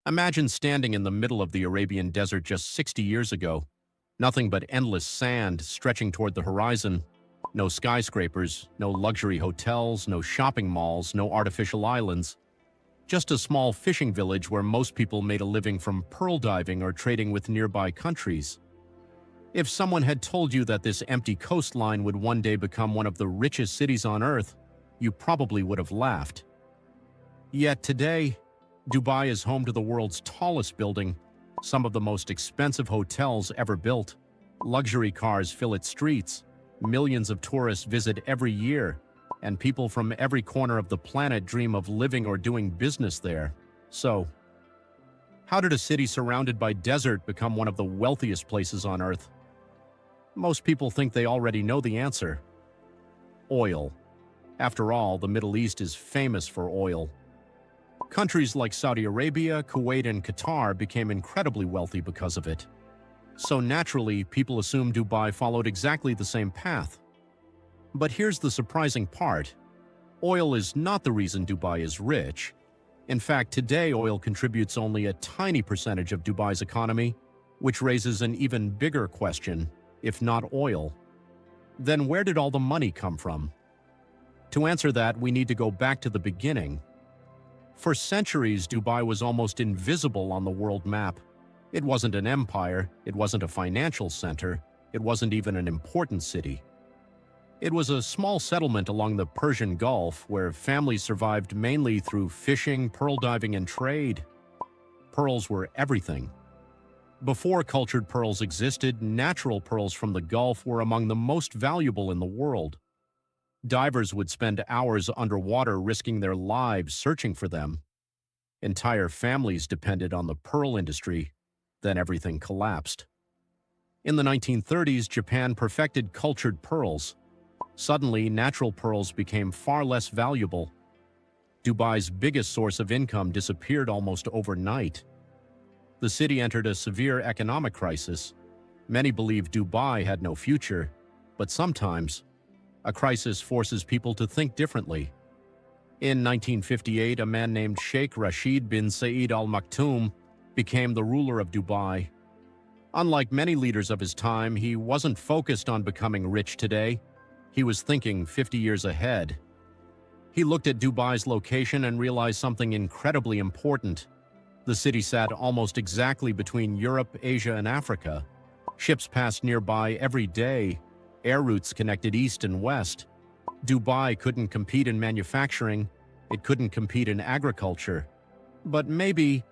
Imagine standing in the middle of the Arabian desert just 60 years ago. Nothing but endless sand stretching toward the horizon. No skyscrapers, no luxury hotels, no shopping malls, no artificial islands. Just a small fishing village where most people made a living from pearl diving or trading with nearby countries. If someone had told you that this empty coastline would one day become one of the richest cities on Earth, you probably would have laughed. Yet today, Dubai is home to the world's tallest building, some of the most expensive hotels ever built. Luxury cars fill its streets, millions of tourists visit every year, and people from every corner of the planet dream of living or doing business there. So, how did a city surrounded by desert become one of the wealthiest places on Earth? Most people think they already know the answer. Oil. After all, the Middle East is famous for oil. Countries like Saudi Arabia, Kuwait, and Qatar became incredibly wealthy because of it. So naturally, people assume Dubai followed exactly the same path. But here's the surprising part. Oil is not the reason Dubai is rich. In fact, today oil contributes only a tiny percentage of Dubai's economy, which raises an even bigger question: if not oil, then where did all the money come from? To answer that, we need to go back to the beginning. For centuries, Dubai was almost invisible on the world map. It wasn't an empire, it wasn't a financial center, it wasn't even an important city. It was a small settlement along the Persian Gulf where families survived mainly through fishing, pearl diving, and trade. Pearls were everything. Before cultured pearls existed, natural pearls from the Gulf were among the most valuable in the world. Divers would spend hours underwater risking their lives searching for them. Entire families depended on the pearl industry. Then everything collapsed. In the 1930s, Japan perfected cultured pearls. Suddenly, natural pearls became far less valuable. Dubai's biggest source of income disappeared almost overnight. The city entered a severe economic crisis. Many believed Dubai had no future, but sometimes a crisis forces people to think differently. In 1958, a man named Sheikh Rashid bin Saeed Al Maktoum became the ruler of Dubai. Unlike many leaders of his time, he wasn't focused on becoming rich today. He was thinking 50 years ahead. He looked at Dubai's location and realized something incredibly important. The city sat almost exactly between Europe, Asia, and Africa. Ships passed nearby every day. Air routes connected east and west. Dubai couldn't compete in manufacturing. It couldn't compete in agriculture. But maybe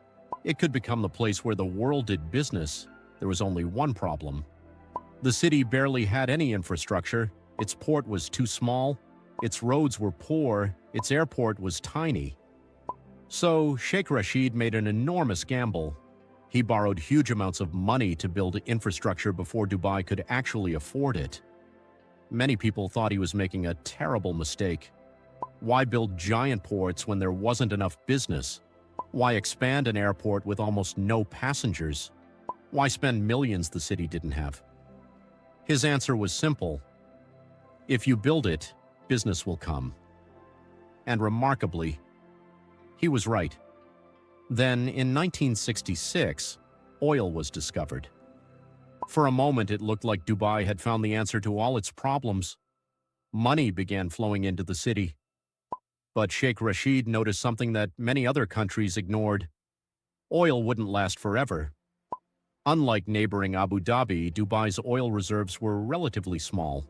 it could become the place where the world did business. There was only one problem. The city barely had any infrastructure. Its port was too small. Its roads were poor. Its airport was tiny. So Sheikh Rashid made an enormous gamble. He borrowed huge amounts of money to build infrastructure before Dubai could actually afford it. Many people thought he was making a terrible mistake. Why build giant ports when there wasn't enough business? Why expand an airport with almost no passengers? Why spend millions the city didn't have? His answer was simple. If you build it, business will come. And remarkably, he was right. Then, in 1966, oil was discovered. For a moment, it looked like Dubai had found the answer to all its problems. Money began flowing into the city. But Sheikh Rashid noticed something that many other countries ignored. Oil wouldn't last forever. Unlike neighboring Abu Dhabi, Dubai's oil reserves were relatively small.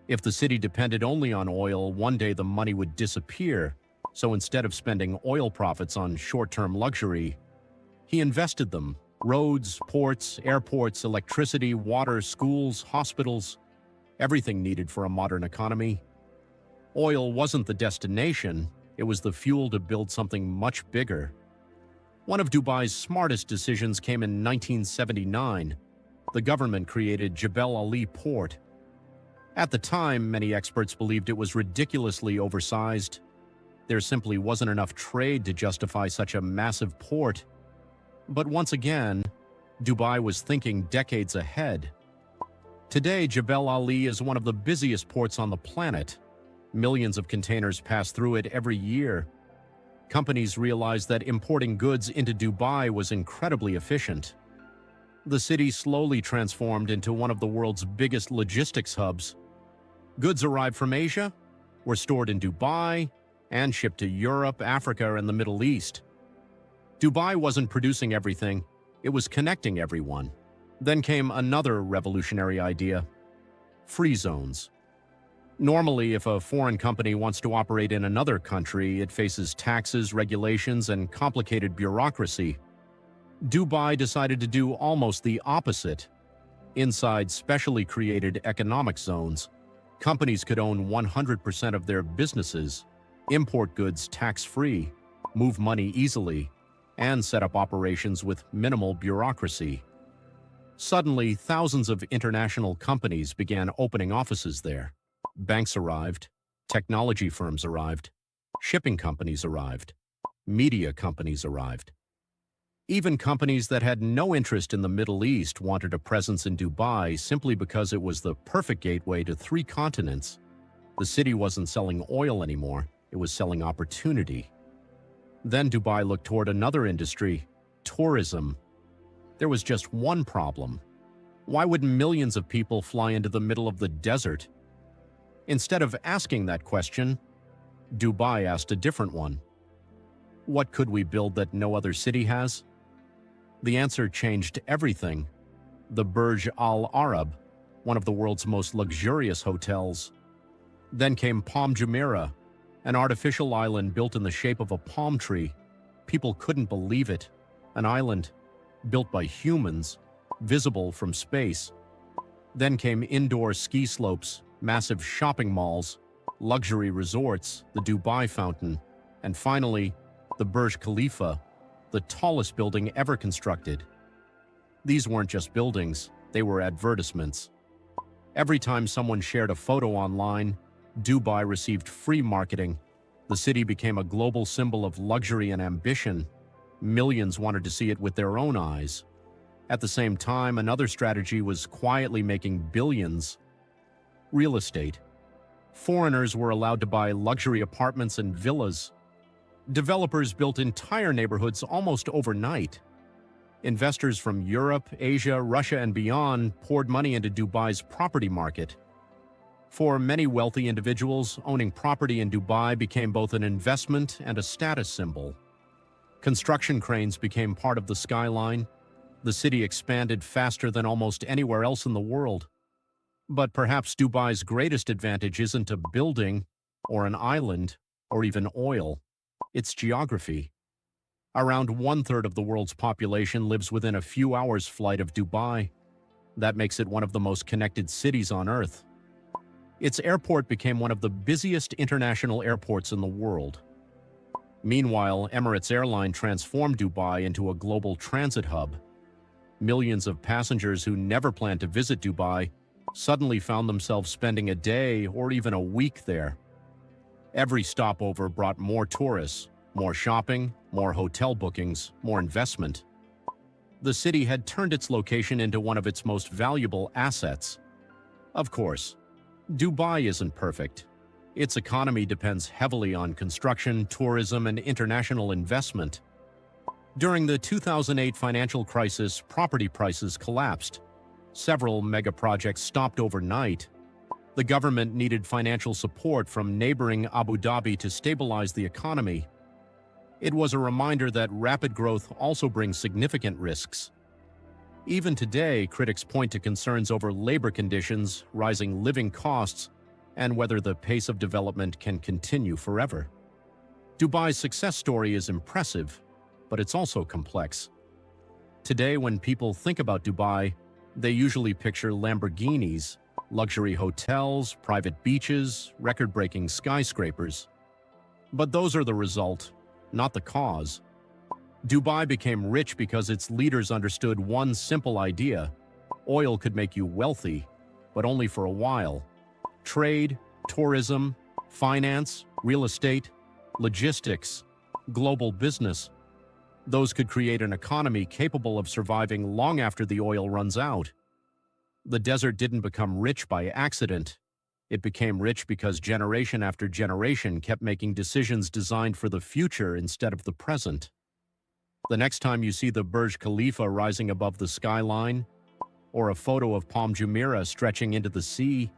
If the city depended only on oil, one day the money would disappear. So instead of spending oil profits on short-term luxury, he invested them. Roads, ports, airports, electricity, water, schools, hospitals, everything needed for a modern economy. Oil wasn't the destination, it was the fuel to build something much bigger. One of Dubai's smartest decisions came in 1979. The government created Jebel Ali Port. At the time, many experts believed it was ridiculously oversized. There simply wasn't enough trade to justify such a massive port. But once again, Dubai was thinking decades ahead. Today, Jebel Ali is one of the busiest ports on the planet. Millions of containers pass through it every year. Companies realized that importing goods into Dubai was incredibly efficient. The city slowly transformed into one of the world's biggest logistics hubs. Goods arrived from Asia, were stored in Dubai, and shipped to Europe, Africa, and the Middle East. Dubai wasn't producing everything, it was connecting everyone. Then came another revolutionary idea: free zones. Normally, if a foreign company wants to operate in another country, it faces taxes, regulations, and complicated bureaucracy. Dubai decided to do almost the opposite. Inside specially created economic zones, companies could own 100% of their businesses, import goods tax-free, move money easily, and set up operations with minimal bureaucracy. Suddenly, thousands of international companies began opening offices there. Banks arrived, technology firms arrived, shipping companies arrived, media companies arrived. Even companies that had no interest in the Middle East wanted a presence in Dubai simply because it was the perfect gateway to 3 continents. The city wasn't selling oil anymore, it was selling opportunity. Then Dubai looked toward another industry: tourism. There was just one problem. Why would millions of people fly into the middle of the desert? Instead of asking that question, Dubai asked a different one. What could we build that no other city has? The answer changed everything. The Burj Al Arab, one of the world's most luxurious hotels. Then came Palm Jumeirah, an artificial island built in the shape of a palm tree. People couldn't believe it. An island built by humans, visible from space. Then came indoor ski slopes, massive shopping malls, luxury resorts, the Dubai Fountain, and finally, the Burj Khalifa, the tallest building ever constructed. These weren't just buildings, they were advertisements. Every time someone shared a photo online, Dubai received free marketing. The city became a global symbol of luxury and ambition. Millions wanted to see it with their own eyes. At the same time, another strategy was quietly making billions. Real estate. Foreigners were allowed to buy luxury apartments and villas. Developers built entire neighborhoods almost overnight. Investors from Europe, Asia, Russia, and beyond poured money into Dubai's property market. For many wealthy individuals, owning property in Dubai became both an investment and a status symbol. Construction cranes became part of the skyline. The city expanded faster than almost anywhere else in the world. But perhaps Dubai's greatest advantage isn't a building, or an island, or even oil. It's geography. Around 1/3 of the world's population lives within a few hours' flight of Dubai. That makes it one of the most connected cities on Earth. Its airport became one of the busiest international airports in the world. Meanwhile, Emirates Airline transformed Dubai into a global transit hub. Millions of passengers who never planned to visit Dubai suddenly found themselves spending a day or even a week there. Every stopover brought more tourists, more shopping, more hotel bookings, more investment. The city had turned its location into one of its most valuable assets. Of course, Dubai isn't perfect. Its economy depends heavily on construction, tourism, and international investment. During the 2008 financial crisis, property prices collapsed. Several mega projects stopped overnight. The government needed financial support from neighboring Abu Dhabi to stabilize the economy. It was a reminder that rapid growth also brings significant risks. Even today, critics point to concerns over labor conditions, rising living costs, and whether the pace of development can continue forever. Dubai's success story is impressive, but it's also complex. Today, when people think about Dubai, they usually picture Lamborghinis, luxury hotels, private beaches, record-breaking skyscrapers. But those are the result, not the cause. Dubai became rich because its leaders understood one simple idea: oil could make you wealthy, but only for a while. Trade, tourism, finance, real estate, logistics, global business. Those could create an economy capable of surviving long after the oil runs out. The desert didn't become rich by accident. It became rich because generation after generation kept making decisions designed for the future instead of the present. The next time you see the Burj Khalifa rising above the skyline, or a photo of Palm Jumeirah stretching into the sea,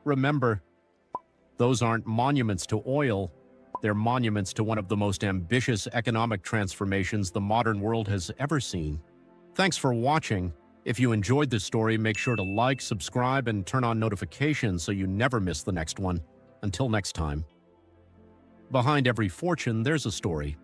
remember, those aren't monuments to oil, they're monuments to one of the most ambitious economic transformations the modern world has ever seen. Thanks for watching. If you enjoyed this story, make sure to like, subscribe, and turn on notifications so you never miss the next one. Until next time. Behind every fortune, there's a story.